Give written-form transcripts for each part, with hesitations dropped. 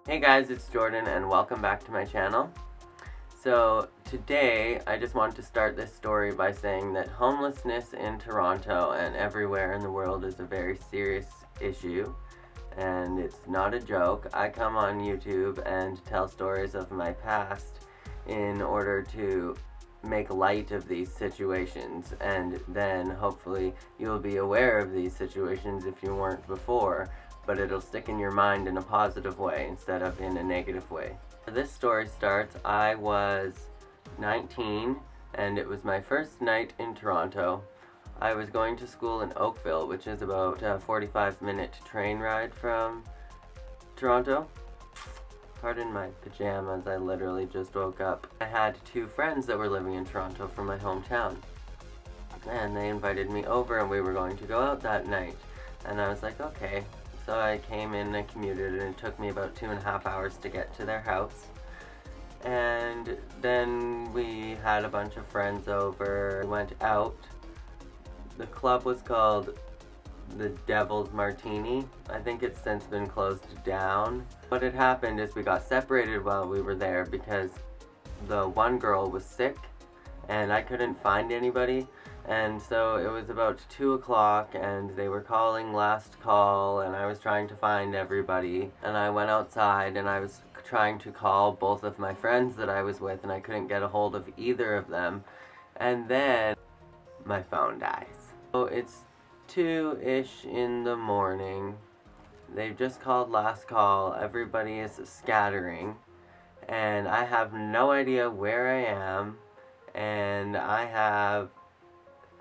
Hey guys, it's Jordan and welcome back to my channel. So today I just want to start this story by saying that homelessness in Toronto and everywhere in the world is a very serious issue and it's not a joke. I come on YouTube and tell stories of my past in order to make light of these situations, and then hopefully you'll be aware of these situations if you weren't before, but it'll stick in your mind in a positive way instead of in a negative way. This story starts, I was 19 and it was my first night in Toronto. I was going to school in Oakville, which is about a 45-minute train ride from Toronto. Pardon my pajamas, I literally just woke up. I had two friends that were living in Toronto from my hometown, and they invited me over and we were going to go out that night. And I was like, okay. So I came in and I commuted, and it took me about 2.5 hours to get to their house. And then we had a bunch of friends over, we went out. The club was called the Devil's Martini. I think it's since been closed down. What had happened is we got separated while we were there because the one girl was sick and I couldn't find anybody. And so it was about 2 o'clock and they were calling last call and I was trying to find everybody. And I went outside and I was trying to call both of my friends that I was with and I couldn't get a hold of either of them. And then my phone dies. So it's 2-ish in the morning. They've just called last call. Everybody is scattering. And I have no idea where I am. And I have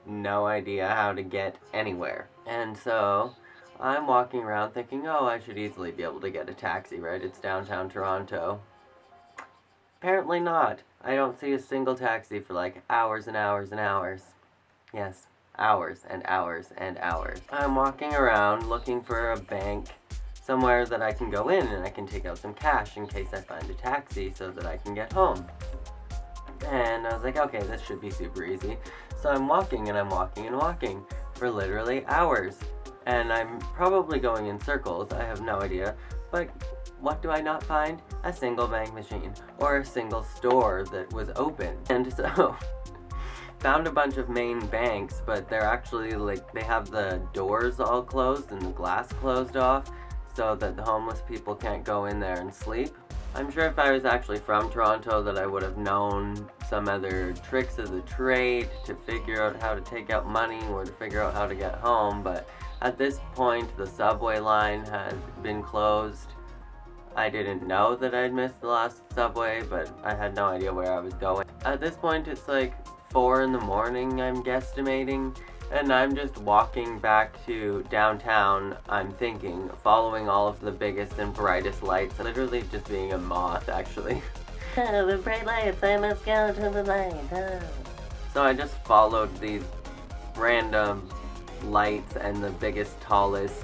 no idea how to get anywhere. And so I'm walking around thinking, oh, I should easily be able to get a taxi, right? It's downtown Toronto. Apparently not. I don't see a single taxi for like hours and hours and hours. Yes, hours and hours and hours. I'm walking around looking for a bank somewhere that I can go in and I can take out some cash in case I find a taxi so that I can get home. And I was like, okay, this should be super easy. So I'm walking and I'm walking and walking for literally hours. And I'm probably going in circles, I have no idea. But what do I not find? A single bank machine or a single store that was open. And so found a bunch of main banks, but they're actually like, they have the doors all closed and the glass closed off so that the homeless people can't go in there and sleep. I'm sure if I was actually from Toronto that I would have known some other tricks of the trade to figure out how to take out money or to figure out how to get home, but at this point the subway line had been closed. I didn't know that I'd missed the last subway, but I had no idea where I was going. At this point it's like 4 in the morning, I'm guesstimating, and I'm just walking back to downtown, I'm thinking, following all of the biggest and brightest lights, literally just being a moth, actually. The bright lights, I must go to the light. So I just followed these random lights and the biggest, tallest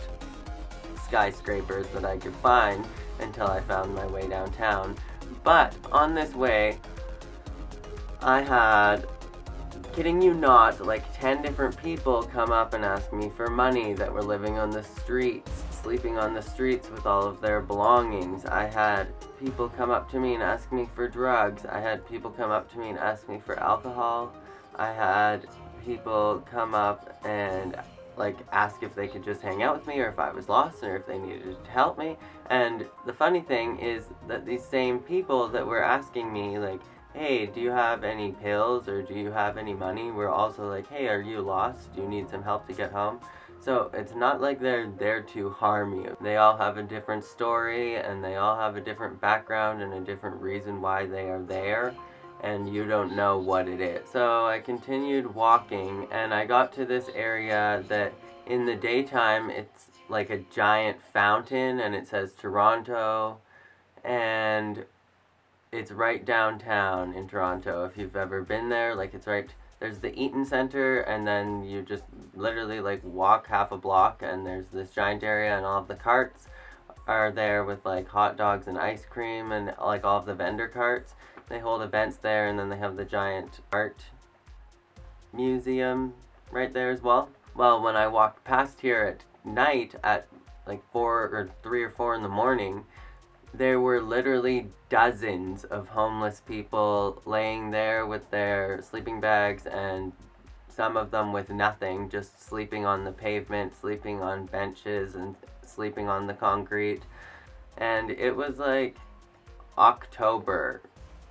skyscrapers that I could find until I found my way downtown. But on this way, I had, kidding you not, like 10 different people come up and ask me for money that were living on the streets, sleeping on the streets with all of their belongings. I had people come up to me and ask me for drugs. I had people come up to me and ask me for alcohol. I had people come up and like ask if they could just hang out with me or if I was lost or if they needed to help me. And the funny thing is that these same people that were asking me like, hey, do you have any pills or do you have any money? We're also like, hey, are you lost? Do you need some help to get home? So it's not like they're there to harm you. They all have a different story and they all have a different background and a different reason why they are there, and you don't know what it is. So I continued walking and I got to this area that in the daytime it's like a giant fountain and it says Toronto, and it's right downtown in Toronto. If you've ever been there, like it's right, there's the Eaton Center and then you just literally like walk half a block and there's this giant area and all of the carts are there with like hot dogs and ice cream and like all of the vendor carts. They hold events there, and then they have the giant art museum right there as well. Well, when I walked past here at night at like 3 or 4 in the morning, there were literally dozens of homeless people laying there with their sleeping bags, and some of them with nothing, just sleeping on the pavement, sleeping on benches, and sleeping on the concrete. And it was like October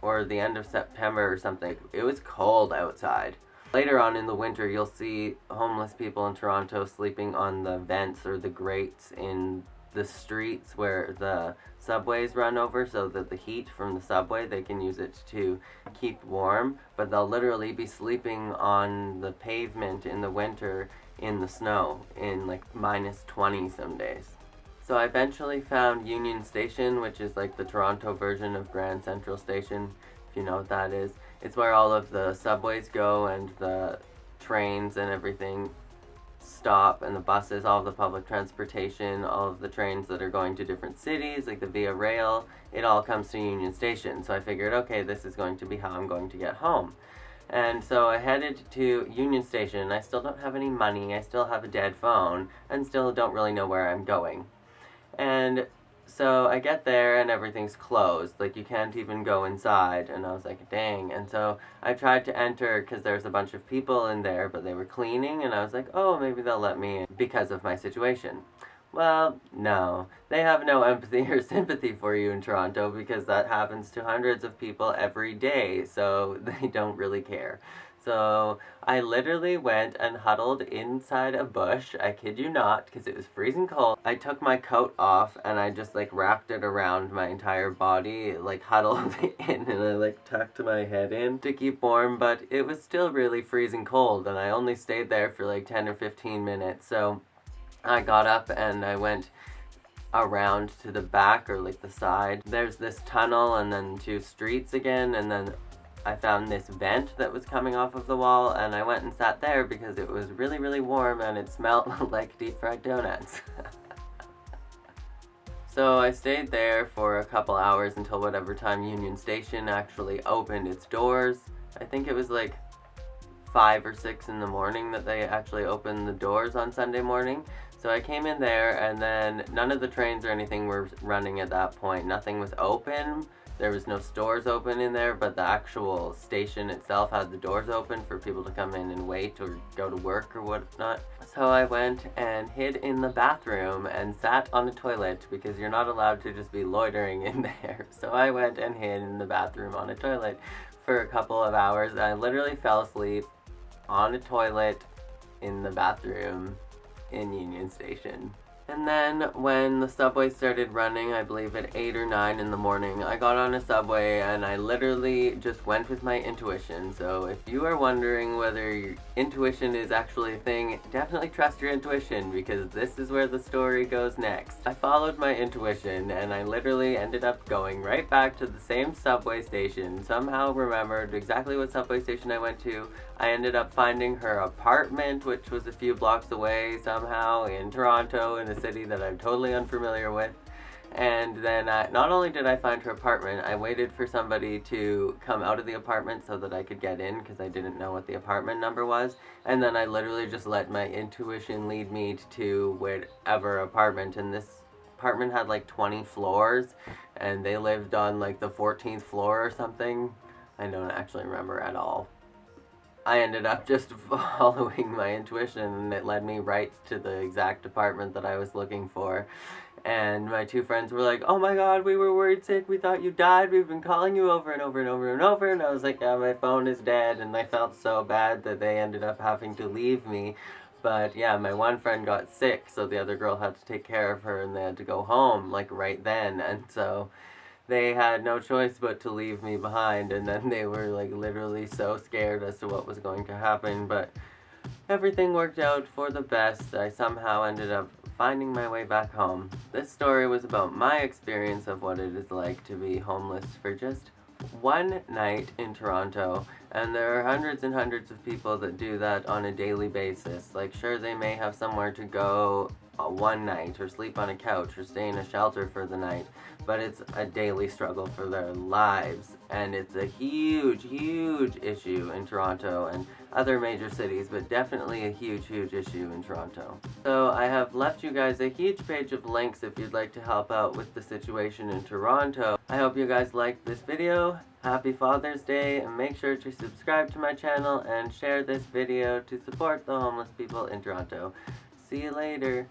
or the end of September or something. It was cold outside. Later on in the winter, you'll see homeless people in Toronto sleeping on the vents or the grates in the streets where the subways run over, so that the heat from the subway, they can use it to keep warm. But they'll literally be sleeping on the pavement in the winter in the snow in like -20 some days. So I eventually found Union Station, which is like the Toronto version of Grand Central Station, if you know what that is. It's where all of the subways go and the trains and everything stop, and the buses, all of the public transportation, all of the trains that are going to different cities, like the Via Rail, it all comes to Union Station. So I figured, okay, this is going to be how I'm going to get home. And so I headed to Union Station. I still don't have any money, I still have a dead phone, and still don't really know where I'm going. And so I get there and everything's closed, like you can't even go inside, and I was like, dang. And so I tried to enter because there's a bunch of people in there, but they were cleaning, and I was like, oh, maybe they'll let me in because of my situation. Well, no. They have no empathy or sympathy for you in Toronto, because that happens to hundreds of people every day, so they don't really care. So I literally went and huddled inside a bush, I kid you not, because it was freezing cold. I took my coat off and I just like wrapped it around my entire body, like huddled in, and I like tucked my head in to keep warm, but it was still really freezing cold, and I only stayed there for like 10 or 15 minutes. So I got up and I went around to the back, or like the side. There's this tunnel and then 2 streets again, and then I found this vent that was coming off of the wall, and I went and sat there because it was really, really warm and it smelled like deep fried donuts. So I stayed there for a couple hours until whatever time Union Station actually opened its doors. I think it was like 5 or 6 in the morning that they actually opened the doors on Sunday morning. So I came in there, and then none of the trains or anything were running at that point. Nothing was open. There was no stores open in there, but the actual station itself had the doors open for people to come in and wait or go to work or whatnot. So I went and hid in the bathroom and sat on the toilet, because you're not allowed to just be loitering in there. So I went and hid in the bathroom on a toilet for a couple of hours. I literally fell asleep on a toilet in the bathroom in Union Station. And then when the subway started running, I believe at 8 or 9 in the morning, I got on a subway and I literally just went with my intuition. So if you are wondering whether your intuition is actually a thing, definitely trust your intuition, because this is where the story goes next. I followed my intuition and I literally ended up going right back to the same subway station. Somehow remembered exactly what subway station I went to. I ended up finding her apartment, which was a few blocks away somehow in Toronto, in a city that I'm totally unfamiliar with. And then not only did I find her apartment, I waited for somebody to come out of the apartment so that I could get in, because I didn't know what the apartment number was. And then I literally just let my intuition lead me to whatever apartment. And this apartment had like 20 floors, and they lived on like the 14th floor or something. I don't actually remember at all. I ended up just following my intuition, and it led me right to the exact apartment that I was looking for. And my 2 friends were like, oh my god, we were worried sick, we thought you died, we've been calling you over and over and over and over. And I was like, yeah, my phone is dead. And I felt so bad that they ended up having to leave me. But yeah, my one friend got sick, so the other girl had to take care of her, and they had to go home like right then. And so they had no choice but to leave me behind, and then they were like literally so scared as to what was going to happen. But everything worked out for the best. I somehow ended up finding my way back home. This story was about my experience of what it is like to be homeless for just one night in Toronto, and there are hundreds and hundreds of people that do that on a daily basis. Like, sure, they may have somewhere to go one night, or sleep on a couch, or stay in a shelter for the night, but it's a daily struggle for their lives, and it's a huge, huge issue in Toronto and other major cities, but definitely a huge, huge issue in Toronto. So I have left you guys a huge page of links if you'd like to help out with the situation in Toronto. I hope you guys liked this video. Happy Father's Day, and make sure to subscribe to my channel and share this video to support the homeless people in Toronto. See you later.